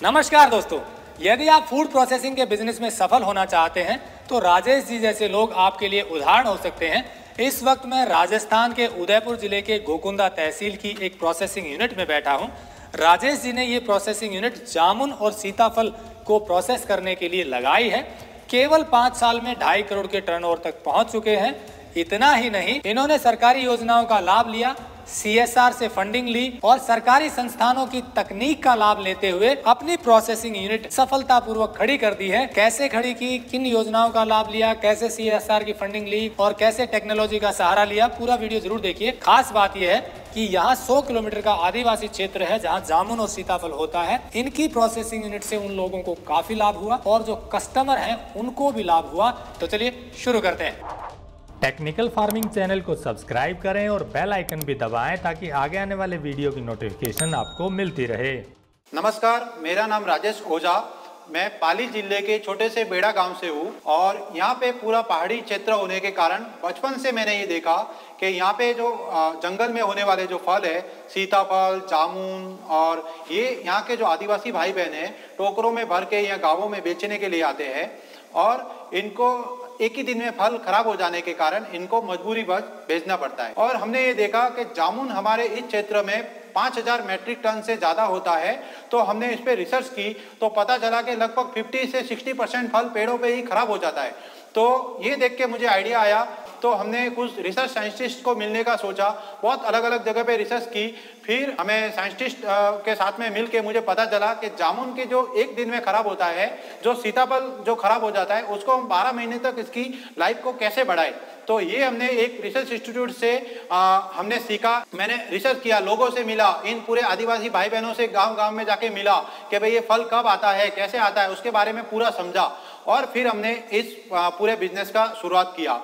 नमस्कार दोस्तों, यदि आप फूड प्रोसेसिंग के बिजनेस में सफल होना चाहते हैं तो राजेश जी जैसे लोग आपके लिए उदाहरण हो सकते हैं। इस वक्त मैं राजस्थान के उदयपुर जिले के गोकुंदा तहसील की एक प्रोसेसिंग यूनिट में बैठा हूं। राजेश जी ने ये प्रोसेसिंग यूनिट जामुन और सीताफल को प्रोसेस करने के लिए लगाई है। केवल 5 साल में 2.5 करोड़ के टर्नओवर तक पहुंच चुके हैं। इतना ही नहीं, इन्होंने सरकारी योजनाओं का लाभ लिया, CSR से फंडिंग ली और सरकारी संस्थानों की तकनीक का लाभ लेते हुए अपनी प्रोसेसिंग यूनिट सफलतापूर्वक खड़ी कर दी है। कैसे खड़ी की, किन योजनाओं का लाभ लिया, कैसे CSR की फंडिंग ली और कैसे टेक्नोलॉजी का सहारा लिया, पूरा वीडियो जरूर देखिए। खास बात यह है कि यहाँ 100 किलोमीटर का आदिवासी क्षेत्र है जहाँ जामुन और सीताफल होता है। इनकी प्रोसेसिंग यूनिट से उन लोगों को काफी लाभ हुआ और जो कस्टमर हैं उनको भी लाभ हुआ। तो चलिए शुरू करते हैं। टेक्निकल फार्मिंग चैनल को सब्सक्राइब करें और बेल आइकन भी दबाएं ताकि आगे आने वाले वीडियो की नोटिफिकेशन आपको मिलती रहे। नमस्कार, मेरा नाम राजेश ओझा। मैं पाली जिले के छोटे से बेड़ा गांव से हूँ और यहाँ पे पूरा पहाड़ी क्षेत्र होने के कारण बचपन से मैंने ये देखा कि यहाँ पे जो जंगल में होने वाले जो फल है, सीताफल, जामुन, और ये यहाँ के जो आदिवासी भाई बहन हैं टोकरों में भर के या गाँवों में बेचने के लिए आते हैं और इनको एक ही दिन में फल खराब हो जाने के कारण इनको मजबूरीवश बेचना पड़ता है। और हमने ये देखा कि जामुन हमारे इस क्षेत्र में 5000 मैट्रिक टन से ज़्यादा होता है। तो हमने इस पर रिसर्च की तो पता चला कि लगभग 50 से 60% फल पेड़ों पे ही खराब हो जाता है। तो ये देख के मुझे आइडिया आया, तो हमने कुछ रिसर्च साइंटिस्ट को मिलने का सोचा। बहुत अलग अलग जगह पे रिसर्च की, फिर हमें साइंटिस्ट के साथ में मिल के मुझे पता चला कि जामुन के जो एक दिन में खराब होता है, जो सीताफल जो खराब हो जाता है, उसको हम 12 महीने तक इसकी लाइफ को कैसे बढ़ाए। तो ये हमने एक रिसर्च इंस्टीट्यूट से हमने सीखा। मैंने रिसर्च किया, लोगों से मिला, इन पूरे आदिवासी भाई बहनों से गांव गांव में जाके मिला कि भाई ये फल कब आता है, कैसे आता है, उसके बारे में पूरा समझा और फिर हमने इस पूरे बिजनेस का शुरुआत किया।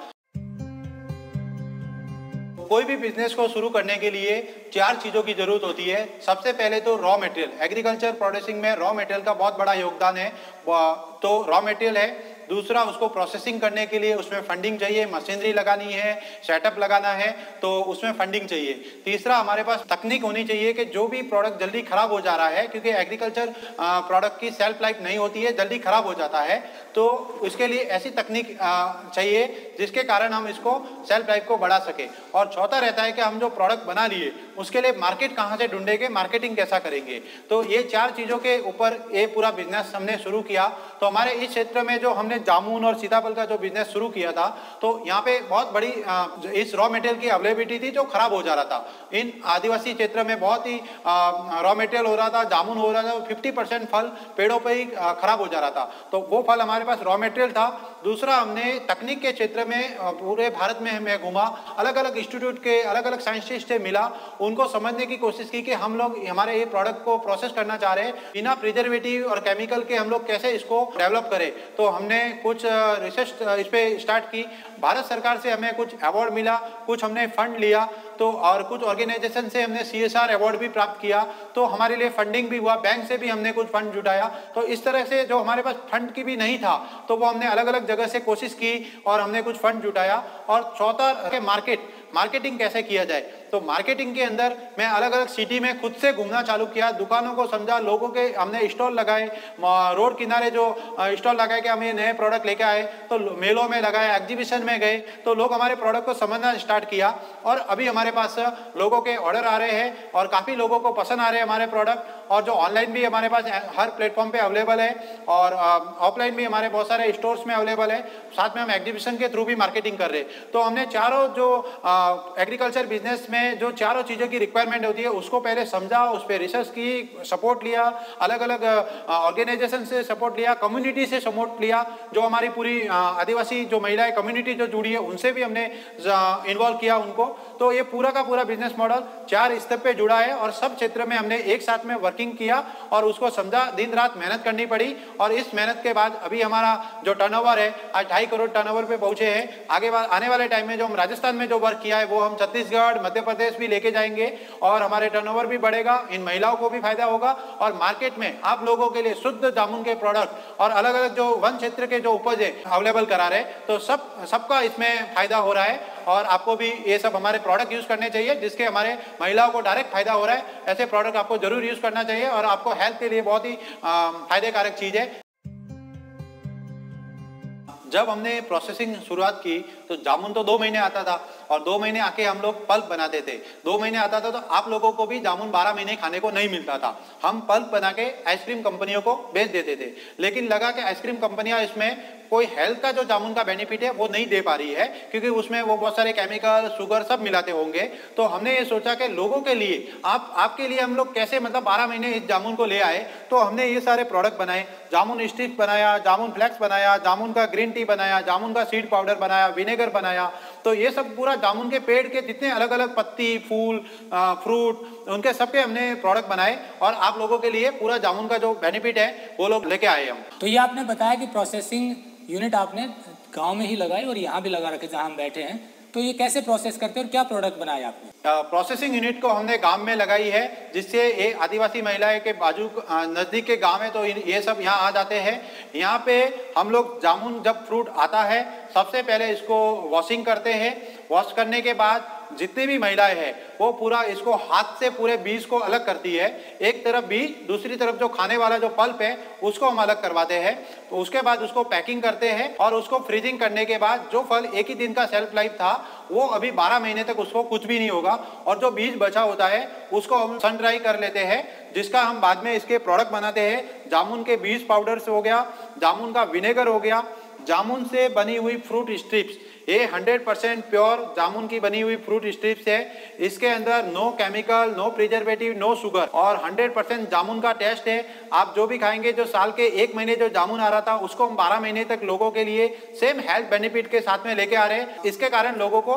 कोई भी बिजनेस को शुरू करने के लिए 4 चीज़ों की जरूरत होती है। सबसे पहले तो रॉ मटेरियल। एग्रीकल्चर प्रोसेसिंग में रॉ मटेरियल का बहुत बड़ा योगदान है। तो रॉ मटेरियल है। दूसरा, उसको प्रोसेसिंग करने के लिए उसमें फंडिंग चाहिए, मशीनरी लगानी है, सेटअप लगाना है तो उसमें फंडिंग चाहिए। तीसरा, हमारे पास तकनीक होनी चाहिए कि जो भी प्रोडक्ट जल्दी खराब हो जा रहा है, क्योंकि एग्रीकल्चर प्रोडक्ट की सेल्फ लाइफ नहीं होती है, जल्दी खराब हो जाता है, तो उसके लिए ऐसी तकनीक चाहिए जिसके कारण हम इसको सेल्फ लाइफ को बढ़ा सके। और चौथा रहता है कि हम जो प्रोडक्ट बना लिए उसके लिए मार्केट कहाँ से ढूंढेंगे, मार्केटिंग कैसा करेंगे। तो ये 4 चीज़ों के ऊपर ये पूरा बिजनेस हमने शुरू किया। तो हमारे इस क्षेत्र में जो हमने जामुन और सीताफल का जो बिजनेस शुरू किया था, तो यहाँ पे बहुत बड़ी इस रॉ मटेरियल की अवेलेबिलिटी थी जो खराब हो जा रहा था। इन आदिवासी क्षेत्र में बहुत ही रॉ मटेरियल हो रहा था, जामुन हो रहा था, 50% फल पेड़ों पे ही खराब हो जा रहा था। तो वो फल हमारे पास रॉ मटेरियल था। दूसरा, हमने तकनीक के क्षेत्र में पूरे भारत में मैं घूमा, अलग अलग इंस्टीट्यूट के अलग अलग साइंटिस्ट से मिला, उनको समझने की कोशिश की कि हम लोग हमारे ये प्रोडक्ट को प्रोसेस करना चाह रहे हैं, बिना प्रिजर्वेटिव और केमिकल के हम लोग कैसे इसको डेवलप करें। तो हमने कुछ रिसर्च इस पे स्टार्ट की। भारत सरकार से हमें कुछ अवार्ड मिला, कुछ हमने फंड लिया, तो और कुछ ऑर्गेनाइजेशन से हमने CSR अवार्ड भी प्राप्त किया। तो हमारे लिए फंडिंग भी हुआ, बैंक से भी हमने कुछ फंड जुटाया। तो इस तरह से जो हमारे पास फंड की भी नहीं था तो वो हमने अलग अलग जगह से कोशिश की और हमने कुछ फंड जुटाया। और चौथा, मार्केटिंग कैसे किया जाए। तो मार्केटिंग के अंदर मैं अलग अलग सिटी में खुद से घूमना चालू किया, दुकानों को समझा, लोगों के हमने स्टॉल लगाए, रोड किनारे जो स्टॉल लगाए कि हम ये नए प्रोडक्ट लेके आए, तो मेलों में लगाए, एग्जीबिशन में गए, तो लोग हमारे प्रोडक्ट को समझना स्टार्ट किया। और अभी हमारे पास लोगों के ऑर्डर आ रहे हैं और काफ़ी लोगों को पसंद आ रहे हैं हमारे प्रोडक्ट। और जो ऑनलाइन भी हमारे पास हर प्लेटफॉर्म पे अवेलेबल है और ऑफलाइन भी हमारे बहुत सारे स्टोर्स में अवेलेबल है। साथ में हम एग्जीबिशन के थ्रू भी मार्केटिंग कर रहे हैं। तो हमने चारों जो एग्रीकल्चर बिजनेस में जो चारों चीज़ों की रिक्वायरमेंट होती है उसको पहले समझा, उस पर रिसर्च की, सपोर्ट लिया, अलग अलग ऑर्गेनाइजेशन से सपोर्ट लिया, कम्युनिटी से सपोर्ट लिया, जो हमारी पूरी आदिवासी जो महिलाएं कम्युनिटी जो जुड़ी है उनसे भी हमने इन्वॉल्व किया उनको। तो ये पूरा का पूरा बिजनेस मॉडल 4 स्तर पे जुड़ा है और सब क्षेत्र में हमने एक साथ में वर्किंग किया और उसको समझा। दिन रात मेहनत करनी पड़ी और इस मेहनत के बाद अभी हमारा जो टर्नओवर है आज 2.5 करोड़ टर्नओवर पे पहुंचे हैं। आगे आने वाले टाइम में जो हम राजस्थान में जो वर्क किया है वो हम छत्तीसगढ़, मध्य प्रदेश भी लेके जाएंगे और हमारे टर्नओवर भी बढ़ेगा, इन महिलाओं को भी फायदा होगा और मार्केट में आप लोगों के लिए शुद्ध जामुन के प्रोडक्ट और अलग अलग जो वन क्षेत्र के जो उपज है अवेलेबल करा रहे, तो सबका इसमें फायदा हो रहा है और आपको भी ये सब हमारे प्रोडक्ट यूज करने चाहिए जिसके हमारे महिलाओं को डायरेक्ट फायदा हो रहा है। ऐसे प्रोडक्ट आपको जरूर यूज करना चाहिए और आपको हेल्थ के लिए बहुत ही फायदेकारक चीज है। जब हमने प्रोसेसिंग शुरुआत की तो जामुन तो 2 महीने आता था और 2 महीने आके हम लोग पल्प बनाते थे। 2 महीने आता था तो आप लोगों को भी जामुन 12 महीने खाने को नहीं मिलता था। हम पल्प बना के आइसक्रीम कंपनियों को बेच देते थे, लेकिन लगा कि आइसक्रीम कंपनियां इसमें कोई हेल्थ का जो जामुन का बेनिफिट है वो नहीं दे पा रही है क्योंकि उसमें वो बहुत सारे केमिकल, शुगर सब मिलाते होंगे। तो हमने ये सोचा कि लोगों के लिए आपके लिए हम लोग कैसे मतलब 12 महीने इस जामुन को ले आए। तो हमने ये सारे प्रोडक्ट बनाए, जामुन स्टिक्स बनाया, जामुन फ्लेक्स बनाया, जामुन का ग्रीन टी बनाया, जामुन का सीड पाउडर बनाया, विनेगर बनाया। तो ये सब पूरा जामुन के पेड़ के जितने अलग अलग पत्ती, फूल, फ्रूट, उनके सबके हमने प्रोडक्ट बनाए और आप लोगों के लिए पूरा जामुन का जो बेनिफिट है वो लोग लेके आए हम। तो ये आपने बताया कि प्रोसेसिंग यूनिट आपने गांव में ही लगाई और यहाँ भी लगा रखे जहाँ हम बैठे हैं, तो ये कैसे प्रोसेस करते हैं और क्या प्रोडक्ट बनाए आपने? प्रोसेसिंग यूनिट को हमने गांव में लगाई है जिससे ये आदिवासी महिलाएं के बाजू नज़दीक के गांव है तो ये सब यहाँ आ जाते हैं। यहाँ पे हम लोग जामुन जब फ्रूट आता है सबसे पहले इसको वॉशिंग करते हैं। वॉश करने के बाद जितनी भी महिलाएं हैं वो पूरा इसको हाथ से पूरे बीज को अलग करती है। एक तरफ बीज, दूसरी तरफ जो खाने वाला जो पल्प है उसको हम अलग करवाते हैं। तो उसके बाद उसको पैकिंग करते हैं और उसको फ्रीजिंग करने के बाद जो फल एक ही दिन का सेल्फ लाइफ था वो अभी 12 महीने तक उसको कुछ भी नहीं होगा और जो बीज बचा होता है उसको हम सन ड्राई कर लेते हैं जिसका हम बाद में इसके प्रोडक्ट बनाते हैं। जामुन के बीज पाउडर से हो गया, जामुन का विनेगर हो गया, जामुन से बनी हुई फ्रूट स्ट्रिप्स, ये 100% प्योर जामुन की बनी हुई फ्रूट स्ट्रिप्स है। इसके अंदर no chemical, no preservative, no sugar और 100% जामुन का टेस्ट है। आप जो भी खाएंगे, जो साल के 1 महीने जो जामुन आ रहा था उसको हम 12 महीने तक लोगों के लिए सेम हेल्थ बेनिफिट के साथ में लेके आ रहे हैं। इसके कारण लोगों को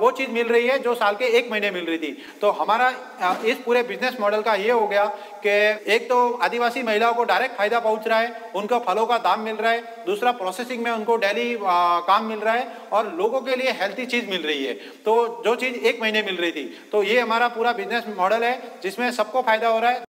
वो चीज मिल रही है जो साल के 1 महीने मिल रही थी। तो हमारा इस पूरे बिजनेस मॉडल का ये हो गया कि एक तो आदिवासी महिलाओं को डायरेक्ट फायदा पहुंच रहा है, उनको फलों का दाम मिल रहा है, दूसरा प्रोसेसिंग में उनको डेली काम मिल रहा है और लोगों के लिए हेल्थी चीज मिल रही है। तो जो चीज 1 महीने मिल रही थी, तो ये हमारा पूरा बिजनेस मॉडल है जिसमें सबको फायदा हो रहा है।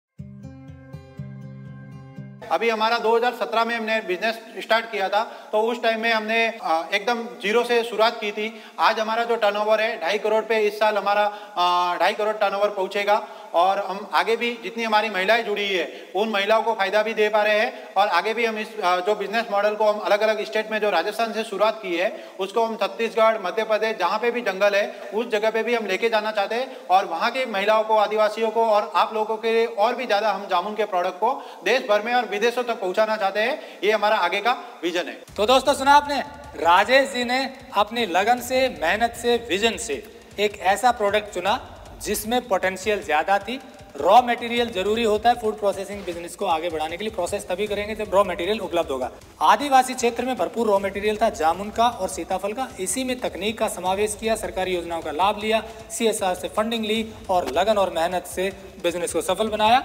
अभी हमारा 2017 में हमने बिजनेस स्टार्ट किया था तो उस टाइम में हमने एकदम जीरो से शुरुआत की थी। आज हमारा जो टर्नओवर है 2.5 करोड़ पे इस साल हमारा 2.5 करोड़ टर्नओवर पहुंचेगा और हम आगे भी जितनी हमारी महिलाएं जुड़ी है उन महिलाओं को फायदा भी दे पा रहे हैं और आगे भी हम इस जो बिजनेस मॉडल को हम अलग अलग स्टेट में जो राजस्थान से शुरुआत की है उसको हम छत्तीसगढ़, मध्य प्रदेश, जहाँ पे भी जंगल है उस जगह पे भी हम लेके जाना चाहते हैं और वहाँ के महिलाओं को, आदिवासियों को और आप लोगों के लिए और भी ज्यादा हम जामुन के प्रोडक्ट को देश भर में और विदेशों तक पहुंचाना चाहते हैं। ये हमारा आगे का विजन है। तो दोस्तों सुना आपने, राजेश जी ने अपनी लगन से, मेहनत से, विजन से एक ऐसा प्रोडक्ट चुना जिसमें पोटेंशियल ज्यादा थी। रॉ मटेरियल जरूरी होता है फूड प्रोसेसिंग बिजनेस को आगे बढ़ाने के लिए। प्रोसेस तभी करेंगे जब रॉ मटेरियल उपलब्ध होगा। आदिवासी क्षेत्र में भरपूर रॉ मटेरियल था जामुन का और सीताफल का। इसी में तकनीक का समावेश किया, सरकारी योजनाओं का लाभ लिया, CSR से फंडिंग ली और लगन और मेहनत से बिजनेस को सफल बनाया।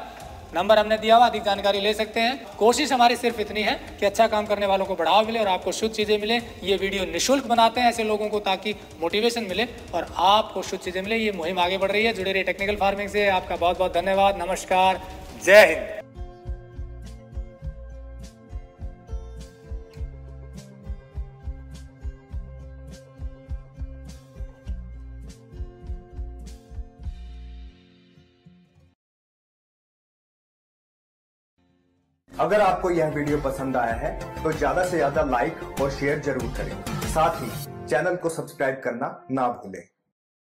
नंबर हमने दिया हुआ, अधिक जानकारी ले सकते हैं। कोशिश हमारी सिर्फ इतनी है कि अच्छा काम करने वालों को बढ़ावा मिले और आपको शुद्ध चीज़ें मिले। ये वीडियो निःशुल्क बनाते हैं ऐसे लोगों को ताकि मोटिवेशन मिले और आपको शुद्ध चीज़ें मिले। ये मुहिम आगे बढ़ रही है। जुड़े रहिए टेक्निकल फार्मिंग से। आपका बहुत बहुत धन्यवाद। नमस्कार, जय हिंद। अगर आपको यह वीडियो पसंद आया है तो ज्यादा से ज्यादा लाइक और शेयर जरूर करें। साथ ही चैनल को सब्सक्राइब करना ना भूलें।